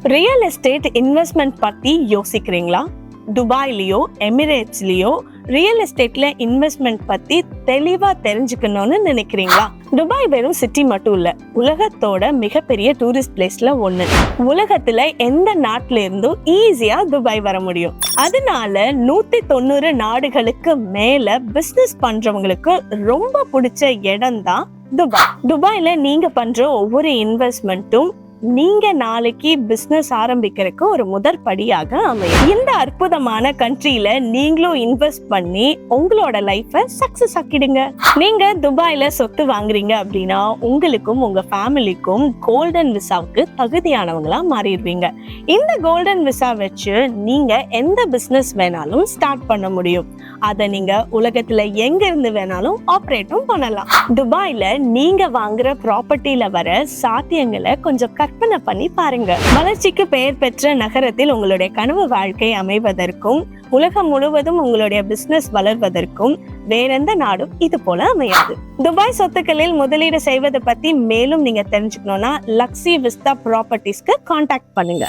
Real estate investment பத்தி யோசிக்கிறீங்களா? துபாய்லயோ எமிரேட்ஸ்லயோ real எஸ்டேட்ல investment பத்தி தெளிவா தெரிஞ்சுக்கணும்னு நினைக்கிறீங்களா? துபாய் வெறும் சிட்டி மட்டும் இல்ல, உலகத்தோட மிகப்பெரிய டூரிஸ்ட் பிளேஸ்ல ஒண்ணு. உலகத்துல எந்த நாட்டுல இருந்தும் ஈஸியா துபாய் வர முடியும். அதனால 190 நாடுகளுக்கு மேல பிசினஸ் பண்றவங்களுக்கு ரொம்ப பிடிச்ச இடம் தான் துபாய். துபாய்ல நீங்க பண்ற ஒவ்வொரு இன்வெஸ்ட்மெண்ட்டும் நீங்க நாளைக்கு பிசினஸ் ஆரம்பிக்கிறதுக்கு ஒரு முதற் படியாக அமையும். இந்த அற்புதமான கண்ட்ரியில நீங்களும் இன்வெஸ்ட் பண்ணி உங்களோட லைஃபை சக்சஸ் ஆக்கிடுங்க. நீங்க துபாயில சொத்து வாங்குறீங்க அப்படின்னா உங்களுக்கும் உங்க ஃபேமிலிக்கும் கோல்டன் விசாவுக்கு தகுதியானவங்களா மாறிடுவீங்க. இந்த கோல்டன் விசா வச்சு நீங்க எந்த பிசினஸ் வேணாலும் ஸ்டார்ட் பண்ண முடியும். அதை நீங்க உலகத்துல எங்க இருந்து வேணாலும் ஆப்ரேட்டும் பண்ணலாம். துபாயில நீங்க வாங்குற ப்ராப்பர்ட்டில வர சாத்தியங்களை கொஞ்சம் கற்பனை பண்ணி பாருங்க. வளர்ச்சிக்கு பெயர் பெற்ற நகரத்தில் உங்களுடைய கனவு வாழ்க்கை அமைவதற்கும் உலகம் முழுவதும் உங்களுடைய பிசினஸ் வளர்வதற்கும் வேற எந்த நாடும் இது போல அமையாது. துபாய் சொத்துக்களில் முதலீடு செய்வதை பத்தி மேலும் நீங்க தெரிஞ்சுக்கணும்னா லக்ஸி விஸ்தா ப்ராப்பர்ட்டிஸ்க்கு கான்டாக்ட் பண்ணுங்க.